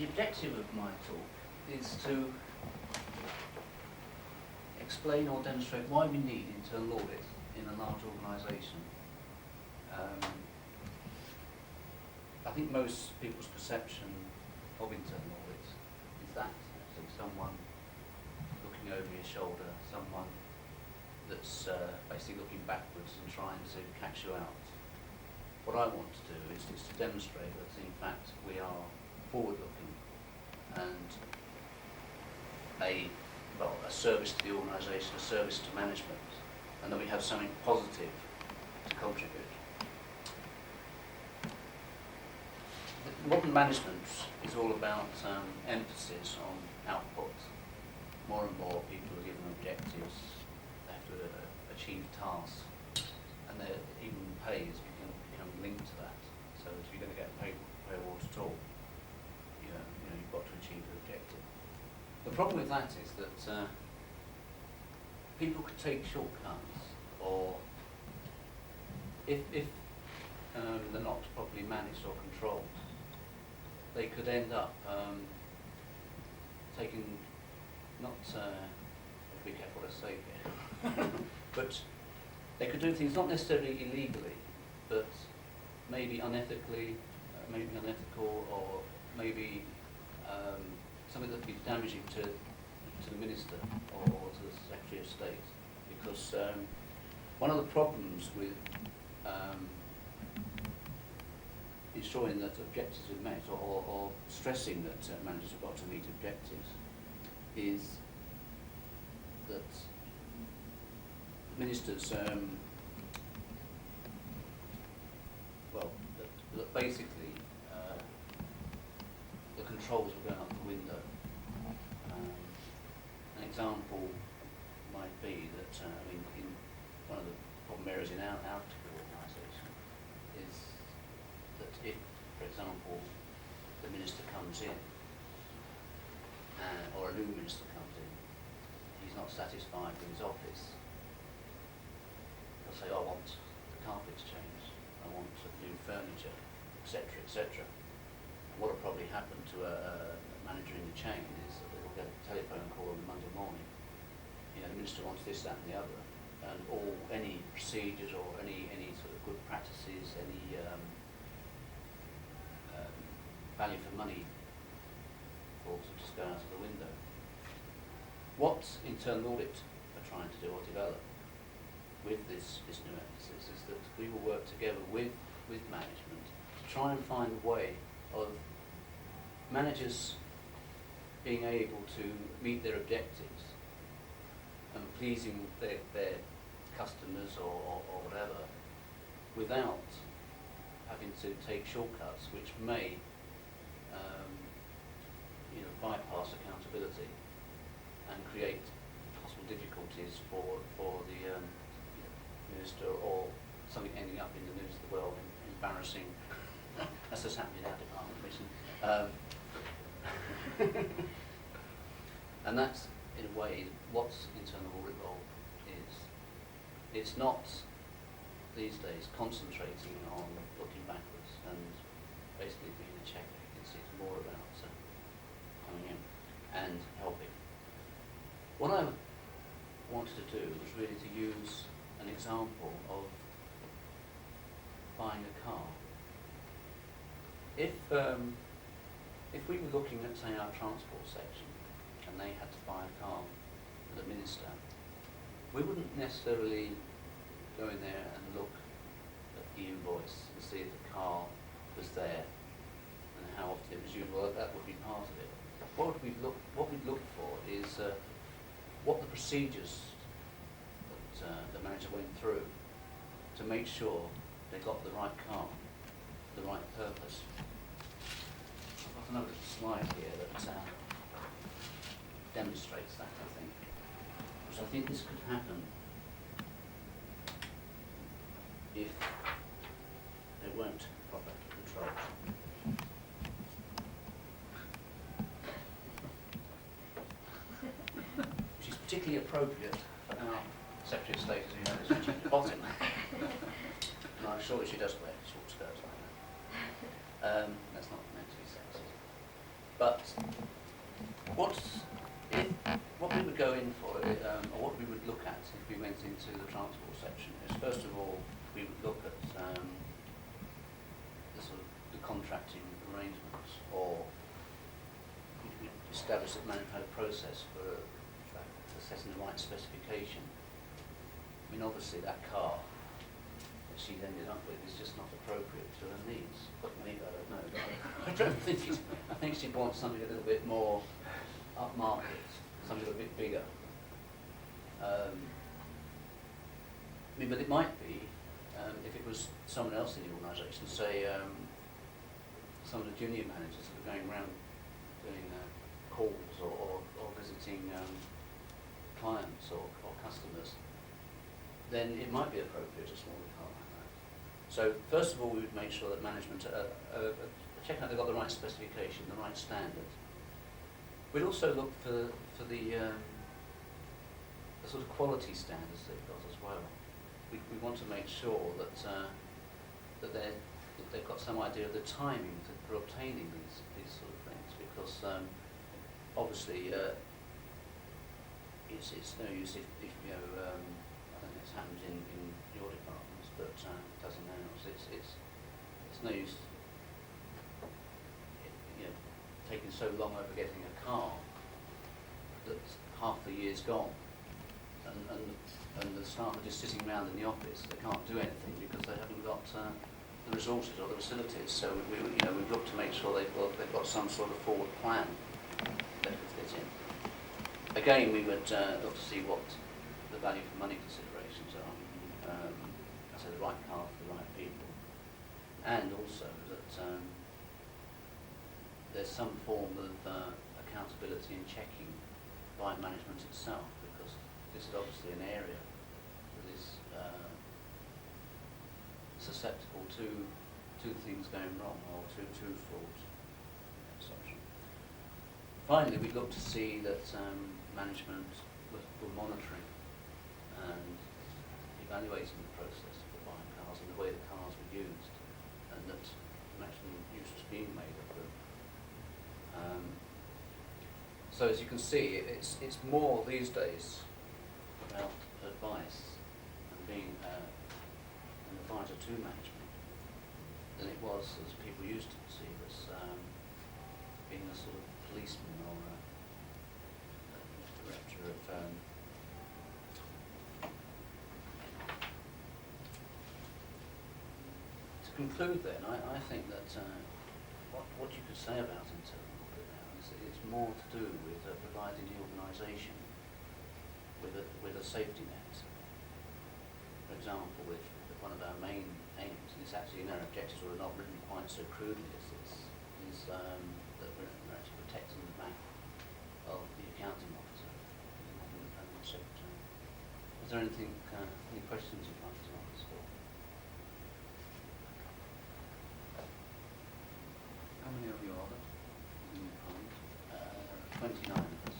the objective of my talk is to explain or demonstrate why we need internal audit in a large organisation. I think most people's perception of internal audit is that actually someone looking over your shoulder, someone that's basically looking backwards and trying to catch you out. What I want to do is to demonstrate that in fact we are forward-looking and a service to the organisation, a service to management, and that we have something positive to contribute. Modern management is all about emphasis on output. More and more people are given objectives, they have to achieve tasks, and even pay has become linked to that. So if you're going to get paid at all, you've got to achieve the objective. The problem with that is that people could take shortcuts, or if they're not properly managed or controlled, they could end up taking, not, be careful what I say here, but they could do things not necessarily illegally, but maybe unethically, maybe unethical, or maybe something that would be damaging to the Minister or to the Secretary of State. Because one of the problems with ensuring that objectives are met, or stressing that managers have got to meet objectives, is that ministers, that basically the controls are going out the window. An example might be that, in one of the problem areas in our particular organisation is that if, for example, the minister comes in, or a new minister comes in, he's not satisfied with his office, he'll say, I want the carpets changed, I want new furniture, etc., etc. And what will probably happen to a manager in the chain is that they'll get a telephone call on Monday morning. The minister wants this, that and the other, and any procedures or any sort of good practices, any value for money thoughts will just go out of the window. What internal audit are trying to do or develop with this new emphasis is that we will work together with management to try and find a way of managers being able to meet their objectives and pleasing their customers or whatever, without having to take shortcuts which may bypass accountability and create possible difficulties for the minister, or something ending up in the news of the world, embarrassing. That's just happened in our department recently. And that's, in a way, what internal audit role is. It's not, these days, concentrating on looking backwards and basically being a checker. It's more about coming in and helping. What I wanted to do was really to use an example of buying a car. If we were looking at, say, our transport section, and they had to buy a car for the minister, we wouldn't necessarily go in there and look at the invoice and see if the car was there and how often it was used. Well, that would be part of it. What we'd look for is what the procedures that the manager went through to make sure they got the right car, the right purpose. I've got another slide here that demonstrates that, I think. Because I think this could happen if they weren't proper controls. Which is particularly appropriate for our Secretary of State, as you know, is Virginia Bottom. And I'm sure she does wear short skirts like that. That's not meant to be sexist. But what we would go in for, or what we would look at if we went into the transport section is, first of all, we would look at the sort of the contracting arrangements, or we could establish that management had a process for setting the right specification. I mean, obviously that car that she's ended up with is just not appropriate to her needs. But maybe, I don't know. But I don't think I think she wants something a little bit more upmarket, something a bit bigger. I mean, but it might be, if it was someone else in the organisation, say some of the junior managers that are going around doing calls or visiting clients or customers, then it might be appropriate a smaller car like that. So first of all, we would make sure that management check out they've got the right specification, the right standard. We'd also look for the sort of quality standards they've got as well. We want to make sure that they've got some idea of the timing for obtaining these sort of things, because obviously it's no use if you know I don't know, it's happened in your departments, but it doesn't ours. It's no use taking so long over getting a car that half the year's gone, and the staff are just sitting around in the office. They can't do anything because they haven't got the resources or the facilities. So we've looked to make sure they've got some sort of forward plan that could fit in. Again, we would look to see what the value for money considerations are. So the right car for the right people, and also that there's some form of accountability and checking by management itself, because this is obviously an area that is susceptible to things going wrong or to fraud and such. Finally, we look to see that management were monitoring and evaluating the process for buying cars and the way the cars were used, and that maximum use was being made of them. So as you can see, it's more these days about advice and being an advisor to management than it was, as people used to perceive us, being a sort of policeman or a director of to conclude then, I think that what you could say about internal audit now is that it's more to do with providing the organisation with a safety net. For example, with one of our main aims, and it's actually in our objectives, or not written quite so crudely as this, is that we're actually protecting the back of the accounting officer and the permanent secretary. Is there anything, any questions you'd like to ask? How many of you are there in your department? 29 of us.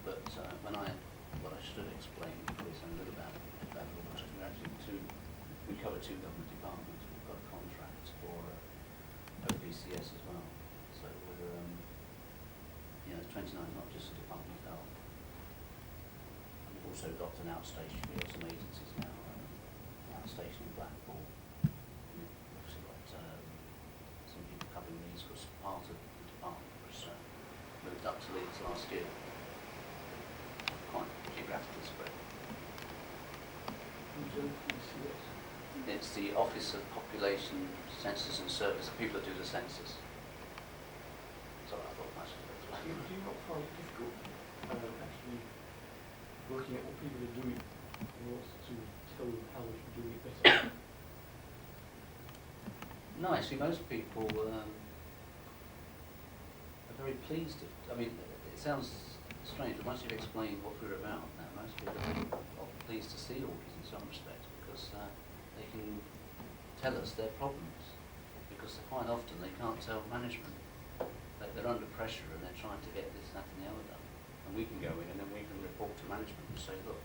But what I should have explained is a little about organisation. We're actually we cover two government departments. We've got a contract for OPCS as well. So we're 29, not just the Department of Health. And we've also got an outstation. We have some agencies now. Outstation in Blackpool. We've obviously got some people covering these, because part of the department was moved up to Leeds last year. Quite geographically spread. It's the Office of Population, Census and Service, the people that do the census. Sorry, I thought I should explain. Do you not find it difficult actually working out what people are doing in order to tell them how they should do it better? No, actually, most people are very pleased. I mean, it sounds strange, but once you've explained what we're about now, most people are really pleased to see auditors in some respects, because they can tell us their problems, because quite often they can't tell management that they're under pressure and they're trying to get this, that and the other done. And we can go in and then we can report to management and say, look,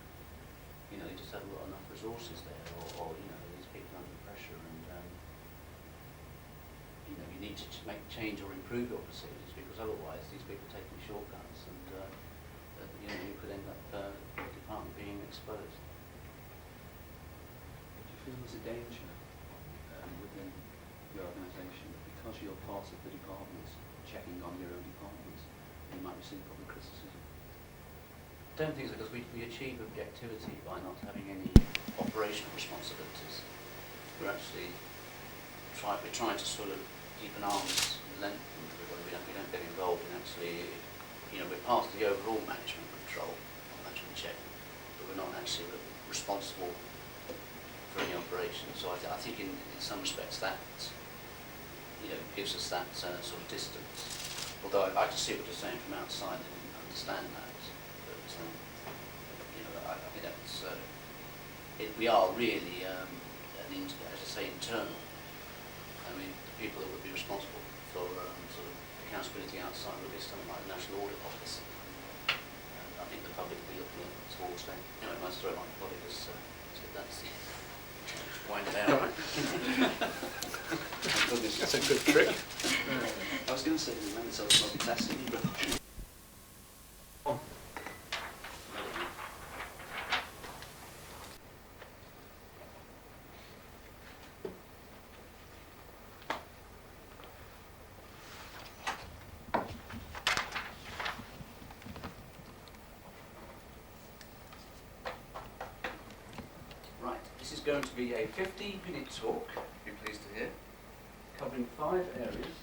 they just haven't got enough resources there, or these people are under pressure, and you need to make change or improve your procedures, because otherwise these people are taking shortcuts, and you know, you could end up the department being exposed. Do you feel there's a danger within the organisation that because you're part of the department, checking on your own department, you might receive public criticism? I don't think so, because we achieve objectivity by not having any operational responsibilities. We're actually trying to sort of keep an arm's length from everybody. We don't get involved in actually, you know, we're part of the overall management control, management check, but we're not actually responsible for any operation. So I think in some respects that, you know, gives us that sort of distance. Although I just see what you're saying from outside and understand that. But, you know, I think that's, we are really, as I say, internal. I mean, the people that would be responsible for sort of accountability outside would be something like the National Audit Office. And I think the public will be looking towards them. Anyway, my story, my colleague has said that's the wind it down. That's a good trick. I was going to say, remember, so it's multitasking, but Right, this is going to be a 15-minute talk, you'll be pleased to hear, covering 5 areas.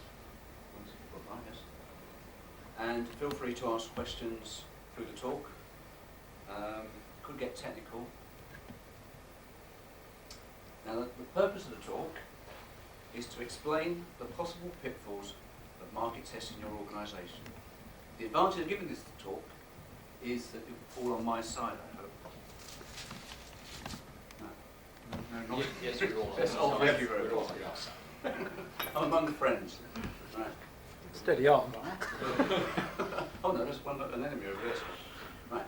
And feel free to ask questions through the talk. Could get technical. Now, the purpose of the talk is to explain the possible pitfalls of market testing your organisation. The advantage of giving this talk is that it will fall on my side, I hope. No, not Yes, we're all on Yes, our oh, side. thank you very We're all much. on our side. I'm among friends. Right. Steady on. Oh no, there's an enemy over there. Right.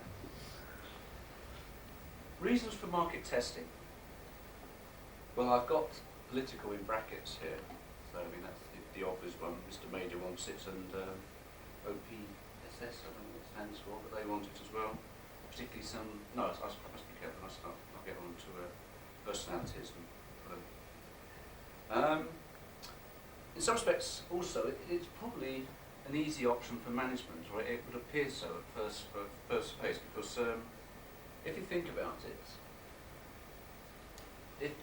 Reasons for market testing. Well, I've got political in brackets here, so I mean that's the obvious one. Mr. Major wants it, and OPSS, I don't know what it stands for, but they want it as well. Particularly some. No, I must be careful. I'll get on to personalities and whatever. In some respects, also, it's probably an easy option for management, or it would appear so at first place, because if you think about it,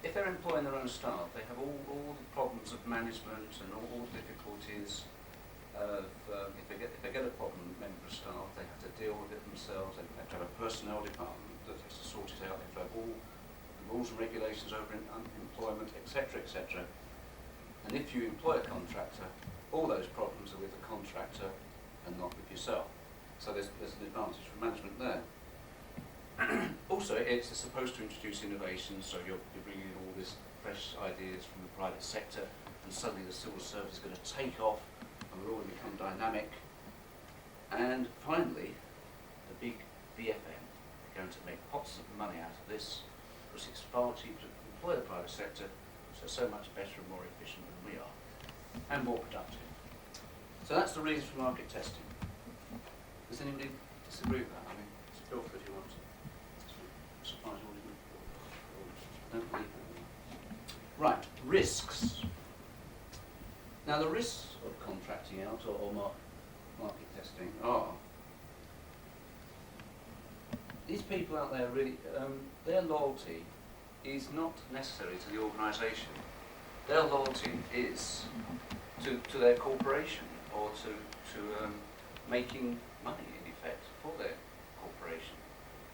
if they're employing their own staff, they have all the problems of management and all the difficulties of if they get a problem member of staff, they have to deal with it themselves. They have to have a personnel department that has to sort it out. They have to have all the rules and regulations over employment, etc., etc. And if you employ a contractor, all those problems are with the contractor and not with yourself. So there's an advantage for management there. Also, it's supposed to introduce innovation, so you're bringing in all this fresh ideas from the private sector, and suddenly the civil service is going to take off, and we're all going to become dynamic. And finally, the big BFM are going to make pots of money out of this, because it's far cheaper to employ the private sector, so much better and more efficient than we are, and more productive. So that's the reason for market testing. Does anybody disagree with that? I mean, feel free if you want to. Surprise all. Don't believe that. Right, risks. Now the risks of contracting out or market testing are these people out there really, their loyalty is not necessary to the organisation. Their loyalty is to their corporation, or to making money in effect for their corporation.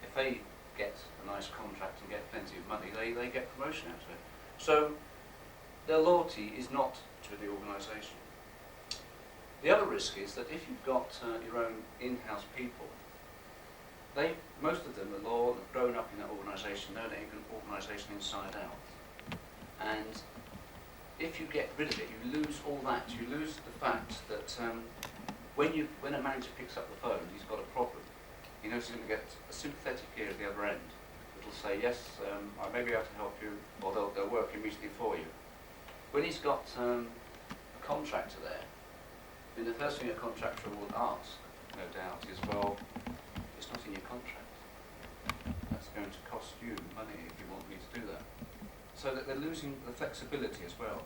If they get a nice contract and get plenty of money, they get promotion out of it. So their loyalty is not to the organisation. The other risk is that if you've got your own in-house people, most of them are loyal, have grown up in that organisation, know the organisation inside out. And if you get rid of it, you lose all that. You lose the fact that when a manager picks up the phone, he's got a problem. He knows he's going to get a sympathetic ear at the other end that'll say, yes, I may be able to help you, or they'll work immediately for you. When he's got a contractor there, I mean, the first thing a contractor would ask, no doubt, is, well, it's not in your contract. That's going to cost you money if you want me to do that. So that they're losing the flexibility as well.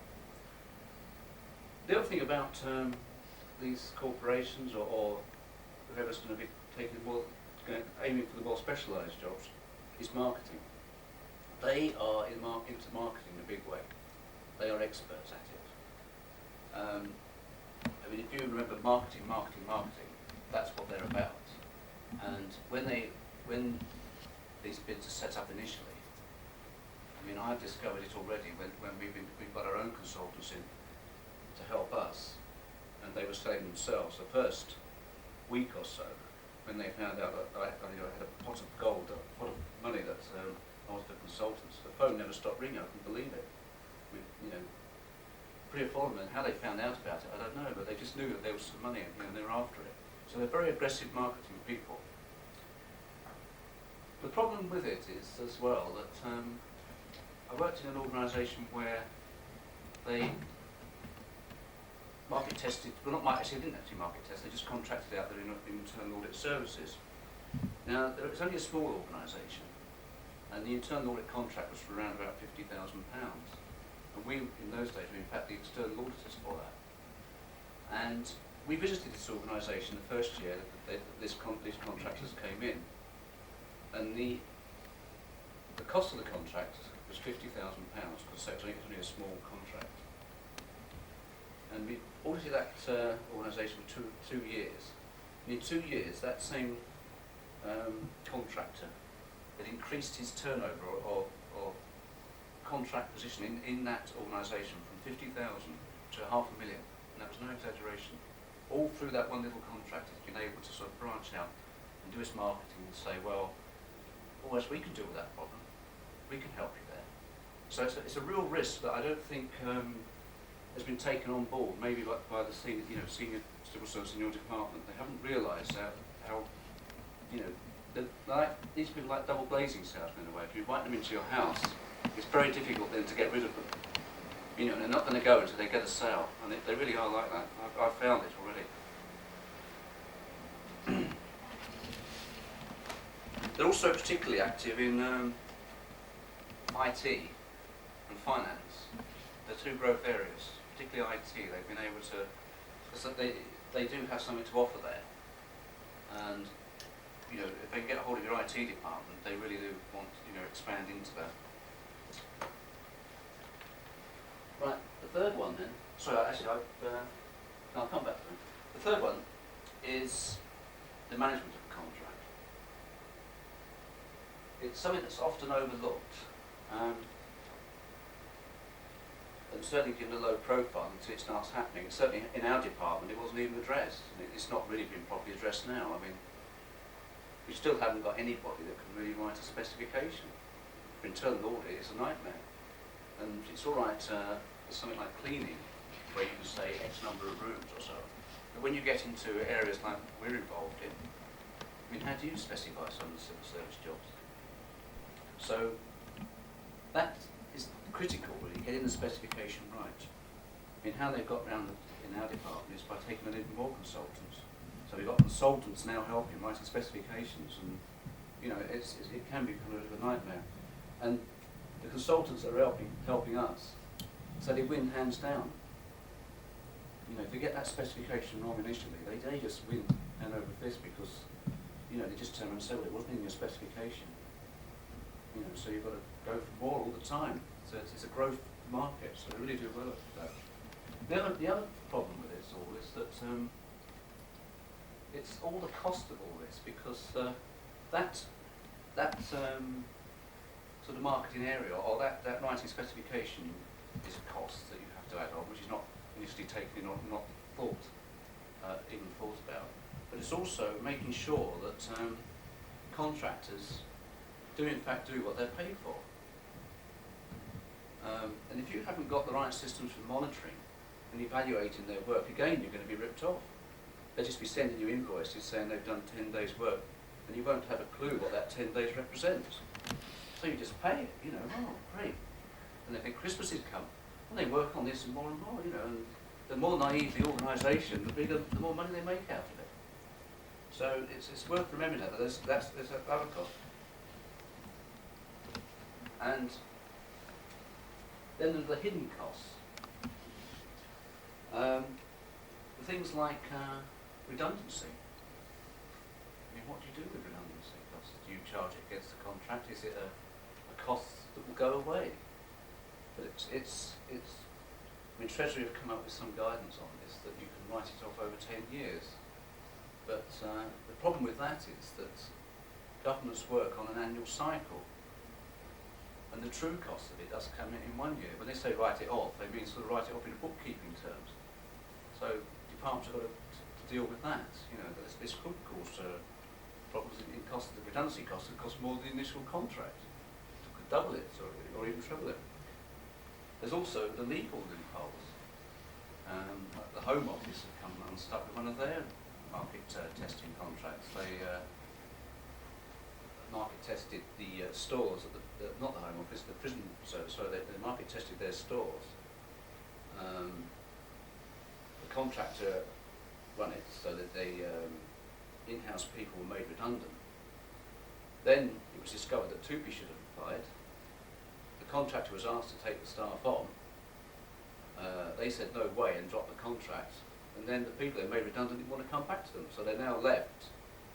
The other thing about these corporations or whoever's going to be taking aiming for the more specialised jobs is marketing. They are into marketing in a big way. They are experts at it. I mean, if you remember marketing, that's what they're about. And when these bids are set up initially, I mean, I've discovered it already when we've got our own consultants in to help us, and they were selling themselves the first week or so when they found out that I had a pot of gold, a pot of money that I was the consultants. The phone never stopped ringing. I couldn't believe it. Pretty following, and how they found out about it, I don't know, but they just knew that there was some money and they were after it. So they're very aggressive marketing people. The problem with it is as well that I worked in an organisation where they market tested, well not actually they didn't actually market test, they just contracted out their internal audit services. Now it's only a small organisation and the internal audit contract was for around about £50,000. And we, in those days, were in fact the external auditors for that. And we visited this organisation the first year that these contractors came in. And the cost of the contract was £50,000 because it was only a small contract. And we audited that organisation for two years. And in 2 years, that same contractor had increased his turnover or contract position in that organisation from 50,000 to £500,000, and that was no exaggeration. All through that one little contract, he's been able to sort of branch out and do his marketing and say, well, yes, we can deal with that problem. We can help you there. So it's a real risk that I don't think has been taken on board, maybe by the senior civil servants in your department. They haven't realised how these people like double glazing salesmen in a way. If you invite them into your house, it's very difficult then to get rid of them. And they're not going to go until they get a sale, and they really are like that. I've found it already. They're also particularly active in IT and finance. They're two growth areas, particularly IT. They've been able to, because they do have something to offer there, and if they can get a hold of your IT department, they really do want to expand into that. Right, the third one then. Sorry, actually, I'll come back to it. The third one is the management of the contract. It's something that's often overlooked, and certainly given a low profile until it starts happening. Certainly in our department, it wasn't even addressed, and it's not really been properly addressed now. I mean, we still haven't got anybody that can really write a specification. For internal audit, it's a nightmare. And it's all right for something like cleaning, where you can say X number of rooms or so. But when you get into areas like we're involved in, I mean, how do you specify some of the civil service jobs? So that is critical, really, getting the specification right. I mean, how they've got around in our department is by taking on even more consultants. So we've got consultants now helping writing specifications, and it can be kind of a nightmare. And the consultants that are helping us, so they win hands down. If they get that specification wrong initially, they just win hand over fist because they just turn around and say, well, it wasn't in your specification. So you've got to go for more all the time. So it's a growth market, so they really do well at that. The other problem with this all is that it's all the cost of all this, because that sort of marketing area, or that writing specification is a cost that you have to add on, which is not initially taken in or not even thought about. But it's also making sure that contractors do in fact do what they're paid for. And if you haven't got the right systems for monitoring and evaluating their work, again, you're going to be ripped off. They'll just be sending you invoices saying they've done 10 days work, and you won't have a clue what that 10 days represents. So you just pay it, oh, great. And then Christmas has come, and they work on this and more, and the more naive the organisation, the more money they make out of it. So it's worth remembering that there's another cost. And then there's the hidden costs. Things like redundancy. I mean, what do you do with redundancy costs? Do you charge it against the contract? Is it a cost that will go away? But I mean, Treasury have come up with some guidance on this, that you can write it off over 10 years. But the problem with that is that governments work on an annual cycle. And the true cost of it does come in 1 year. When they say write it off, they mean sort of write it off in bookkeeping terms. So departments have got to deal with that. You know, this could cause problems in cost of the redundancy costs. It costs more than the initial contract. It could double it or even treble it. There's also the legal loopholes. Like the Home Office have come unstuck with one of their market testing contracts. They market tested the stores at not the Home Office, the prison service. So they market tested their stores. The contractor run it so that the in-house people were made redundant. Then it was discovered that Tupi should have applied. The contractor was asked to take the staff on. They said no way and dropped the contract. And then the people they made redundant didn't want to come back to them. So they're now left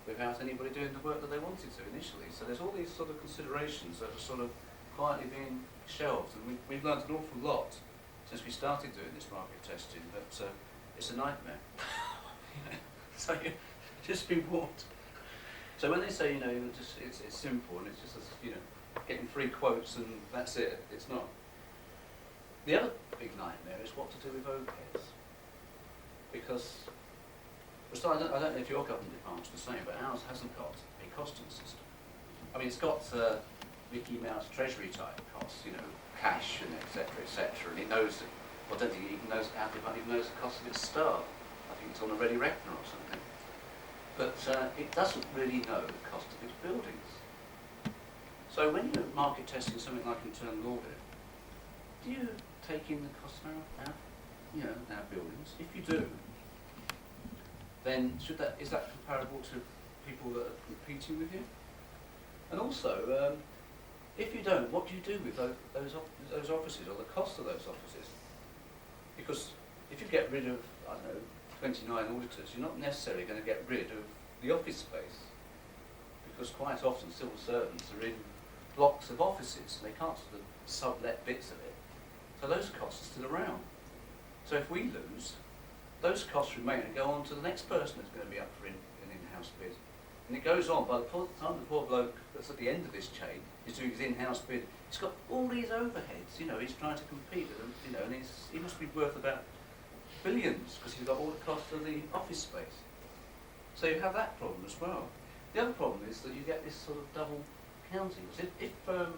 without anybody doing the work that they wanted to initially. So there's all these sort of considerations that are sort of quietly being shelved. And we've learned an awful lot since we started doing this market testing, but it's a nightmare. So you just be warned. So when they say, you know, it's simple and it's just, you know, getting free quotes and that's it, it's not. The other big nightmare is what to do with overheads. Because, I don't know if your government department's the same, but ours hasn't got a costing system. I mean, it's got Mickey Mouse Treasury type costs, you know, cash and etc., and it knows, I don't think it even knows, our department even knows the cost of its staff. I think it's on a ready reckoner or something. But it doesn't really know the cost of its buildings. So when you're market testing something like internal audit, do you take in the cost of our buildings? If you do, then is that comparable to people that are competing with you? And also, if you don't, what do you do with those offices or the cost of those offices? Because if you get rid of, I don't know, 29 auditors, you're not necessarily going to get rid of the office space, because quite often civil servants are in blocks of offices and they can't sort of sublet bits of it. So those costs are still around. So if we lose, those costs remain and go on to the next person that's going to be up for an in-house bid. And it goes on. By the time the poor bloke that's at the end of this chain is doing his in-house bid, he's got all these overheads, you know, he's trying to compete with them, you know, and he must be worth about billions because he's got all the costs of the office space. So you have that problem as well. The other problem is that you get this sort of double counting. If for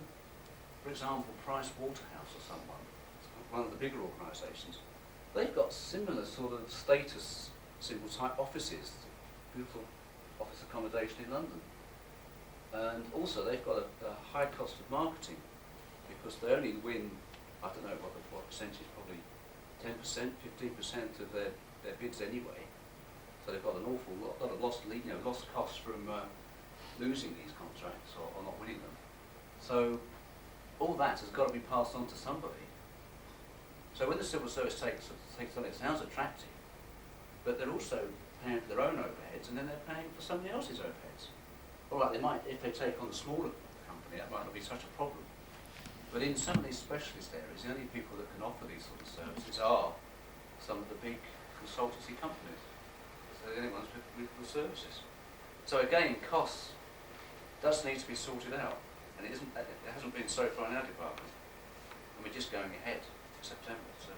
example, Price Waterhouse or someone, one of the bigger organisations, they've got similar sort of status symbol type offices, beautiful office accommodation in London. And also they've got a high cost of marketing because they only win, I don't know what percentage, probably 10%, 15% of their bids anyway. So they've got an awful lot of lost costs from losing these contracts or not winning them. So all that has got to be passed on to somebody. So when the civil service takes on it, sounds attractive, but they're also paying for their own overheads and then they're paying for somebody else's overheads. All right, they might, if they take on a smaller company, that might not be such a problem. But in some of these specialist areas, the only people that can offer these sort of services are some of the big consultancy companies. They're the only ones with the services. So again, costs does need to be sorted out, and it hasn't been so far in our department, and we're just going ahead to September. So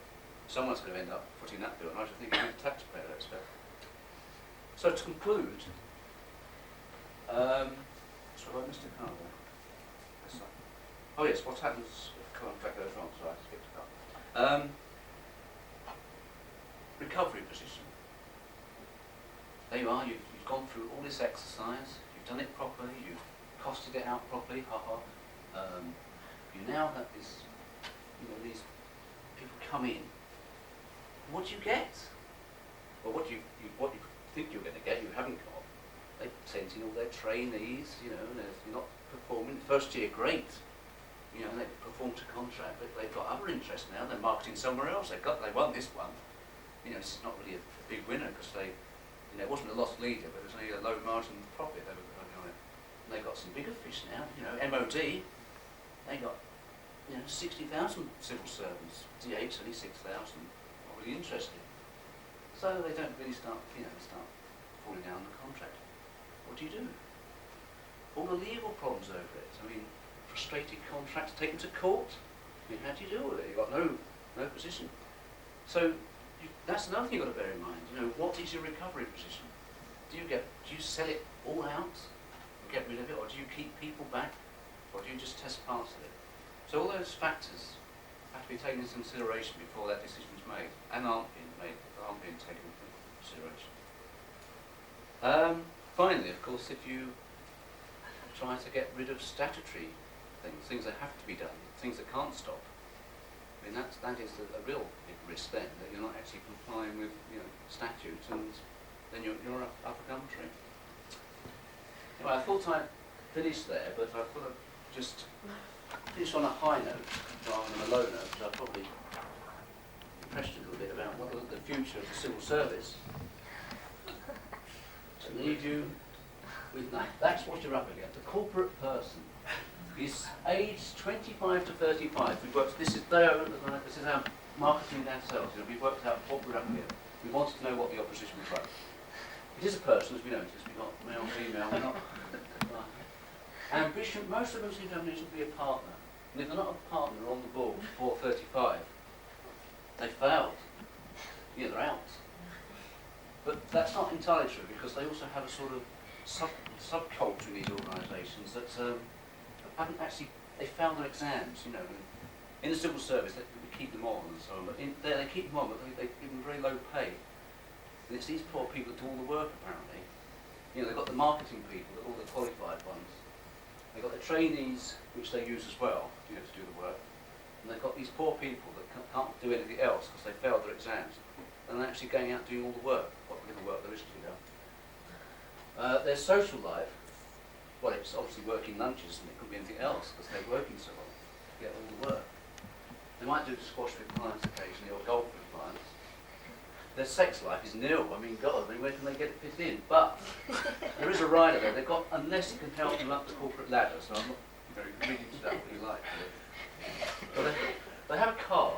someone's going to end up putting that bill, and I should think it'll be the taxpayer, I expect. So to conclude, Mr. Carnell. Oh yes, what happens if the contract goes wrong? So I skipped it up. Recovery position. There you are, you've gone through all this exercise, you've done it properly, you've costed it out properly, you now have these people come in. what do you get? Well, what you think you're going to get, you haven't got. They sent in all their trainees, you know, and you're not performing. First year, great. You know, and they performed to contract, but they've got other interests now. They're marketing somewhere else. They won this one. You know, it's not really a big winner because you know, it wasn't a loss leader, but it was only a low margin profit they were running on it. And they got some bigger fish now. You know, MOD, they got, you know, 60,000 civil servants. DH only 6,000. Not really interested. So they don't really start falling down on the contract. What do you do? All the legal problems over it. I mean, frustrated contracts, take them to court. I mean, how do you deal with it? You've got no position. So that's another thing you've got to bear in mind. You know, what is your recovery position? Do you sell it all out and get rid of it, or do you keep people back, or do you just test parts of it? So all those factors have to be taken into consideration before that decision is made, and aren't being taken into consideration. Finally, of course, if you try to get rid of statutory things that have to be done, things that can't stop, I mean, that is a real big risk then, that you're not actually complying with, you know, statutes, and then you're up a country. Anyway, I thought I'd finish there, but I thought I'd just finish on a high note rather than a low note, because I've probably impressed you a little bit about what the future of the civil service. To leave you with that. That's what you're up against. The corporate person is aged 25 to 35. This is our marketing and sales. You know, we've worked out what we're up against. We wanted to know what the opposition was like. It is a person, as we noticed. We've got male, female. We're not. Ambition. Most of them seem to have ambition to be a partner. And if they're not a partner on the board before 35, they failed. Yeah, they're out. But that's not entirely true, because they also have a sort of subculture in these organisations that haven't actually, they failed their exams, you know. In the civil service, we keep them on and so on, but in there they keep them on, but they give them very low pay. And it's these poor people that do all the work, apparently. You know, they've got the marketing people, all the qualified ones. They've got the trainees, which they use as well, you know, to do the work. And they've got these poor people that can't do anything else because they failed their exams. And they're actually going out doing all the work, what little work there is to be done. Their social life, well, it's obviously working lunches, and it could be anything else because they're working so well to get all the work. They might do squash with clients occasionally, or golf with clients. Their sex life is nil. I mean, God, where can they get it fit in? But there is a rider there. They've got, unless you can help them up the corporate ladder, so I'm not very reading to that what you like. But they have a car,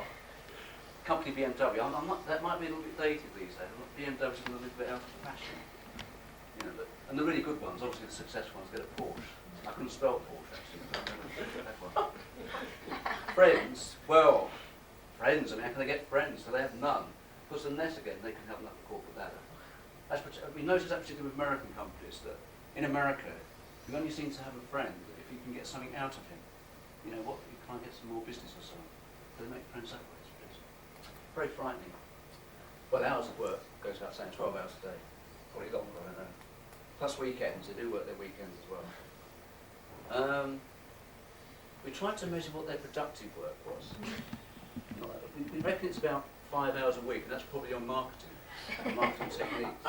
company BMW. That might be a little bit dated these days. BMW's a little bit out of fashion. You know, and the really good ones, obviously the successful ones, get a Porsche. I couldn't spell Porsche actually. But I one. Friends, well, friends. I mean, how can they get friends? So they have none. Because unless again they can help them up the corporate ladder. We notice that particularly with American companies that in America you only seem to have a friend if you can get something out of him. You know what? You can't get some more business or something. They make friends that way. Very frightening. Well, hours of work goes about saying 12 hours a day. Probably longer, I don't know. Plus weekends, they do work their weekends as well. We tried to measure what their productive work was. We reckon it's about 5 hours a week, and that's probably on marketing techniques.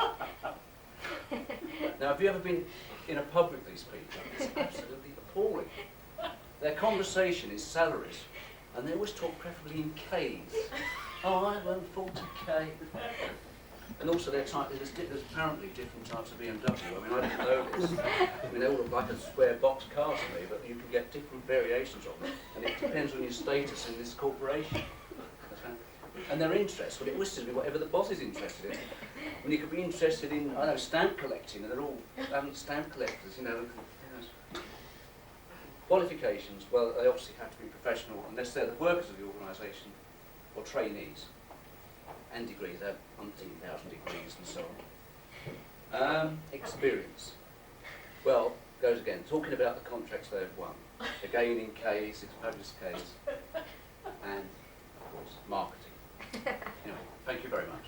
Now, have you ever been in a pub with these people? It's absolutely appalling. Their conversation is salaries, and they always talk preferably in Ks. Oh, I won 40k. And also there's apparently different types of BMW. I mean, I didn't know this. I mean, they all look like a square box car to me, but you can get different variations of them. And it depends on your status in this corporation. And their interests, well, it was to be whatever the boss is interested in. When you could be interested in, I don't know, stamp collecting, and they're all stamp collectors, you know. Qualifications, well, they obviously have to be professional, unless they're the workers of the organisation, or trainees, and degrees, they have 1,000 degrees and so on. Experience. Well, goes again, talking about the contracts they've won. Again in Ks, it's fabulous Ks, and of course, marketing. Anyway, thank you very much.